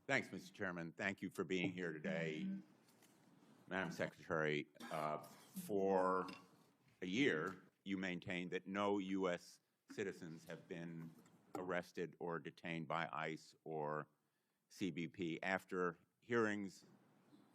Thanks, Mr. Chairman. Thank you for being here today. Madam Secretary, for a year, you maintained that no U.S. citizens have been arrested or detained by ICE or CBP. After hearings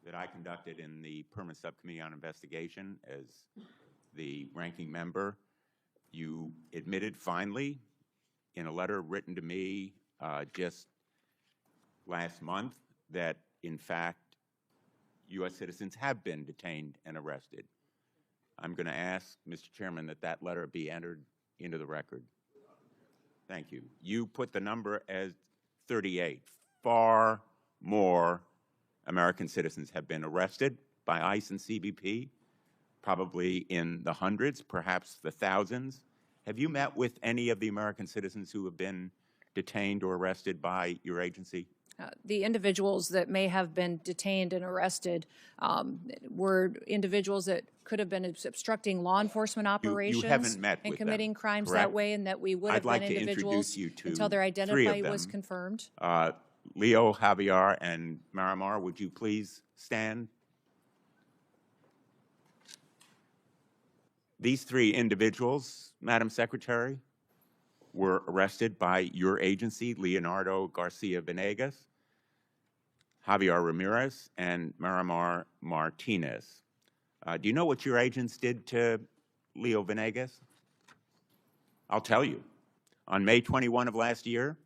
that I conducted in the Permanent Subcommittee on Investigation as the ranking member, you admitted finally in a letter written to me just last month that, in fact, U.S. citizens have been detained and arrested. I'm going to ask, Mr. Chairman, that that letter be entered into the record. Thank you. You put the number as 38. Far more American citizens have been arrested by ICE and CBP, probably in the hundreds, perhaps the thousands. Have you met with any of the American citizens who have been detained or arrested by your agency? The individuals that may have been detained and arrested were individuals that could have been obstructing law enforcement operations you haven't met and with committing them, crimes correct? that way, and that we would have I'd been like individuals to introduce you to until their identity was them. confirmed. Leo, Javier, and Marimar, would you please stand? These three individuals, Madam Secretary, were arrested by your agency, Leonardo Garcia Venegas, Javier Ramirez, and Marimar Martinez. Do you know what your agents did to Leo Venegas? I'll tell you. On May 21 of last year,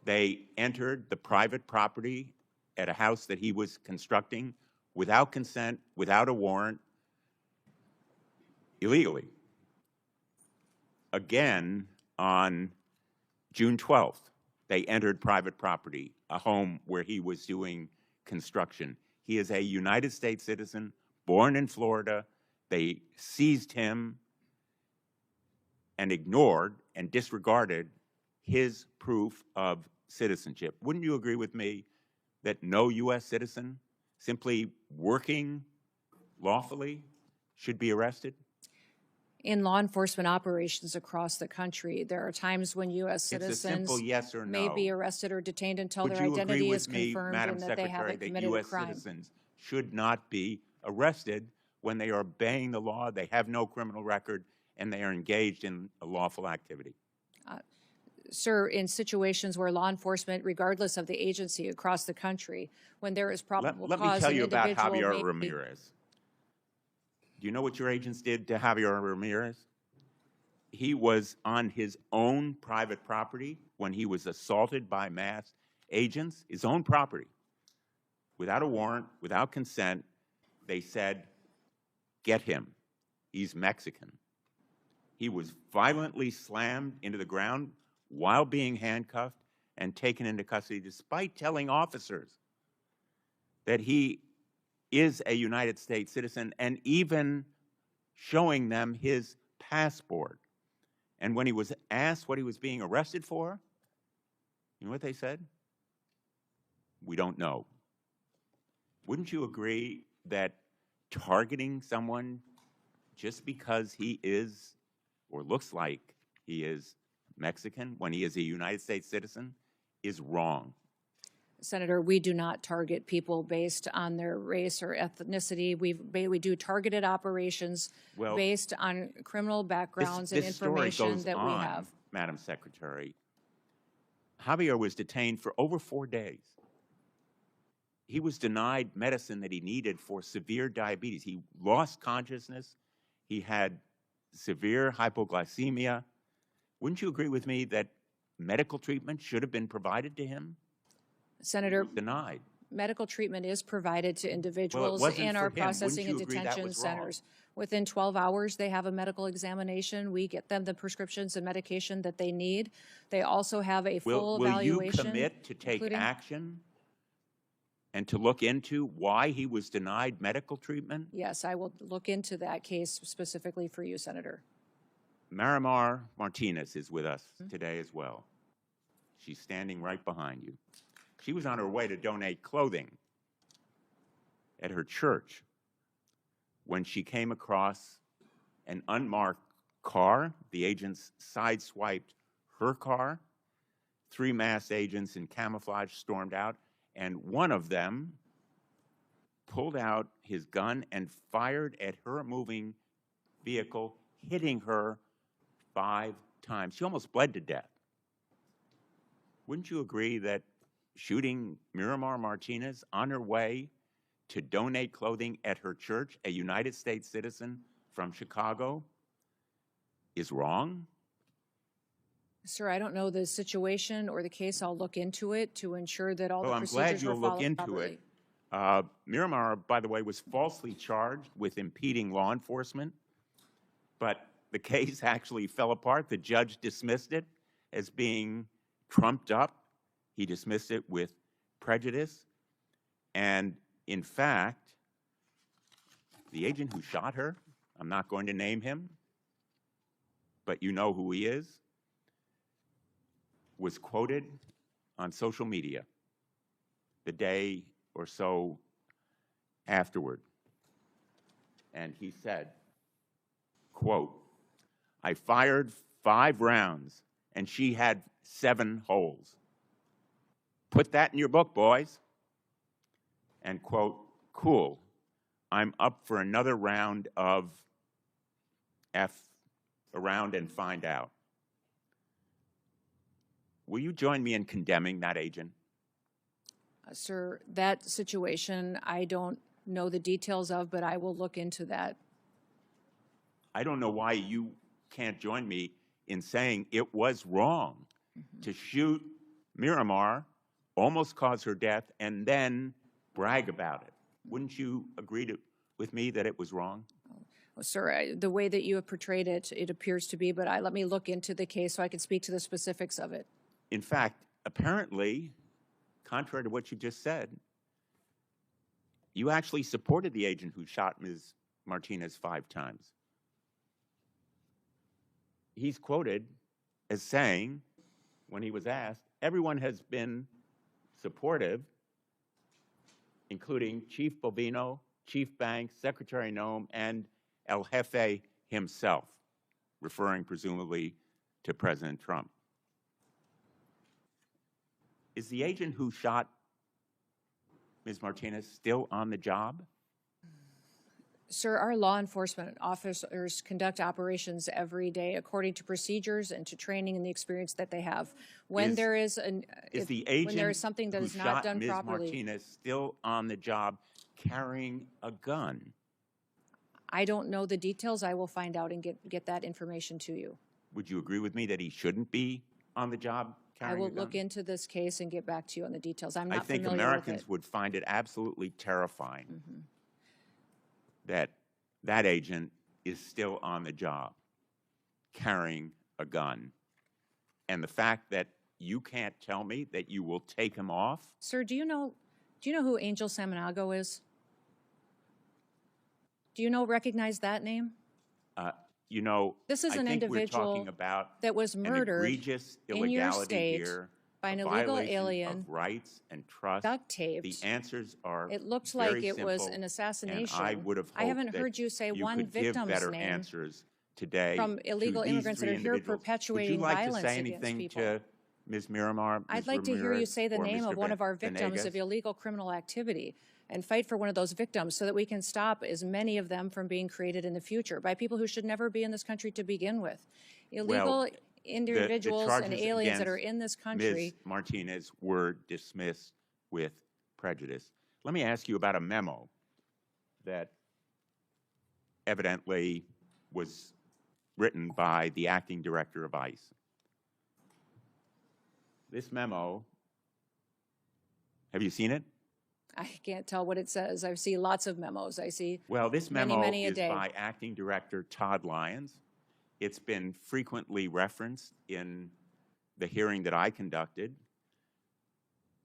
they entered the private property at a house that he was constructing without consent, without a warrant, illegally. Again, on June 12th, they entered private property, a home where he was doing construction. He is a United States citizen, born in Florida. They seized him and ignored and disregarded his proof of citizenship. Wouldn't you agree with me that no U.S. citizen simply working lawfully should be arrested? In law enforcement operations across the country, there are times when U.S. It's a citizens simple yes or no. may be arrested or detained until Would their you identity agree is with me, confirmed Madam and that they Secretary, haven't that committed a U.S. crime. citizens should not be arrested when they are obeying the law, they have no criminal record, and they are engaged in a lawful activity? Sir, in situations where law enforcement, regardless of the agency across the country, when there is probable Let me cause, tell an you about individual Javier Ramirez. Do you know what your agents did to Javier Ramirez? He was on his own private property when he was assaulted by masked agents, his own property, without a warrant, without consent. They said, get him. He's Mexican. He was violently slammed into the ground while being handcuffed and taken into custody, despite telling officers that he is a United States citizen and even showing them his passport. And when he was asked what he was being arrested for, you know what they said? We don't know. Wouldn't you agree that targeting someone just because he is or looks like he is Mexican when he is a United States citizen is wrong? Senator, we do not target people based on their race or ethnicity. We do targeted operations based on criminal backgrounds and information that we have. Madam Secretary, Javier was detained for over 4 days. He was denied medicine that he needed for severe diabetes. He lost consciousness. He had severe hypoglycemia. Wouldn't you agree with me that medical treatment should have been provided to him? Senator, denied. Medical treatment is provided to individuals in our processing and detention centers. Within 12 hours, they have a medical examination. We get them the prescriptions and medication that they need. They also have a full evaluation. Will you commit to take action and to look into why he was denied medical treatment? Yes, I will look into that case specifically for you, Senator. Marimar Martinez is with us today as well. She's standing right behind you. She was on her way to donate clothing at her church when she came across an unmarked car. The agents sideswiped her car. 3 masked agents in camouflage stormed out and one of them pulled out his gun and fired at her moving vehicle, hitting her 5 times. She almost bled to death. Wouldn't you agree that shooting Miramar Martinez on her way to donate clothing at her church, a United States citizen from Chicago, is wrong? Sir, I don't know the situation or the case. I'll look into it to ensure that all the Well, I'm glad procedures were you'll look followed into properly. it. Miramar, by the way, was falsely charged with impeding law enforcement, but the case actually fell apart. The judge dismissed it as being trumped up. He dismissed it with prejudice. And in fact, the agent who shot her, I'm not going to name him, but you know who he is, was quoted on social media the day or so afterward. And he said, quote, "I fired 5 rounds and she had 7 holes. Put that in your book, boys." And quote, "Cool, I'm up for another round of F around and find out." Will you join me in condemning that agent? Sir, that situation, I don't know the details of, but I will look into that. I don't know why you can't join me in saying it was wrong to shoot Miramar, almost cause her death, and then brag about it. Wouldn't you agree with me that it was wrong? Well, sir, the way that you have portrayed it, it appears to be, but let me look into the case so I can speak to the specifics of it. In fact, apparently, contrary to what you just said, you actually supported the agent who shot Ms. Martinez 5 times. He's quoted as saying, when he was asked, everyone has been supportive, including Chief Bovino, Chief Banks, Secretary Noem, and El Jefe himself, referring presumably to President Trump. Is the agent who shot Ms. Martinez still on the job? Sir, our law enforcement officers conduct operations every day according to procedures and to training and the experience that they have. When there is something that is not done Ms. properly, Martinez still on the job carrying a gun? I don't know the details. I will find out and get that information to you. Would you agree with me that he shouldn't be on the job carrying a gun? I will look into this case and get back to you on the details. I'm not familiar with it. I think Americans would find it absolutely terrifying that that agent is still on the job carrying a gun. And the fact that you can't tell me that you will take him off? Sir, do you know who Angel Samanago is? Do you recognize that name? You know, this is I an think individual we're talking about that was murdered an egregious in your illegality state here, by an a illegal violation alien, of rights and trust. duct taped. The answers are It looked very like it simple, was an assassination. and I would have hoped I haven't that heard you say you one could give victim's better name answers today from illegal to these immigrants that 3 are here individuals. perpetuating Would you like violence to say against anything people. to Ms. Miramar, Ms. I'd like to hear you Ramirez, say the or name Mr. of one of our victims Venegas? of illegal criminal activity and fight for one of those victims so that we can stop as many of them from being created in the future by people who should never be in this country to begin with. Illegal individuals and aliens that are in this country. Ms. Martinez were dismissed with prejudice. Let me ask you about a memo that evidently was written by the acting director of ICE. This memo, have you seen it? I can't tell what it says. I see lots of memos. I see this memo many a is day. by Acting Director Todd Lyons. It's been frequently referenced in the hearing that I conducted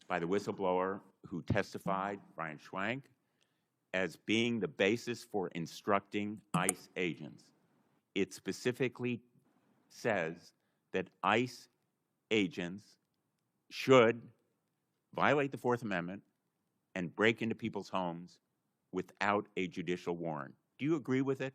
by the whistleblower who testified, Brian Schwank, as being the basis for instructing ICE agents. It specifically says that ICE agents should violate the Fourth Amendment and break into people's homes without a judicial warrant. Do you agree with it?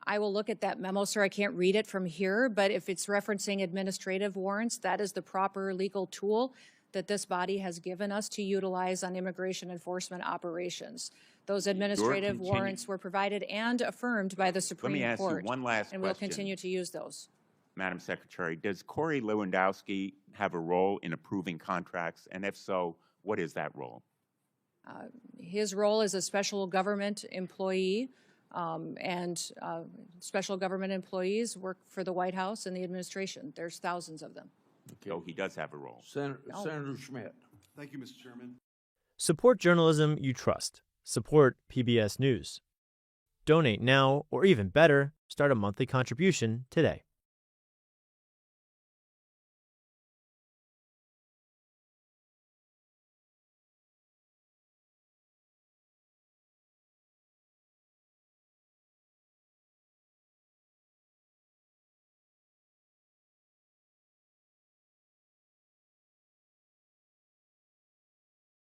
I will look at that memo, sir. I can't read it from here, but if it's referencing administrative warrants, that is the proper legal tool that this body has given us to utilize on immigration enforcement operations. Those administrative warrants were provided and affirmed by the Supreme Court. Let me ask you one last and question. we'll continue to use those. Madam Secretary, does Corey Lewandowski have a role in approving contracts? And if so, what is that role? His role is a special government employee, special government employees work for the White House and the administration. There's thousands of them. So he does have a role. Senator Schmidt. Thank you, Mr. Chairman. Support journalism you trust. Support PBS News. Donate now, or even better, start a monthly contribution today.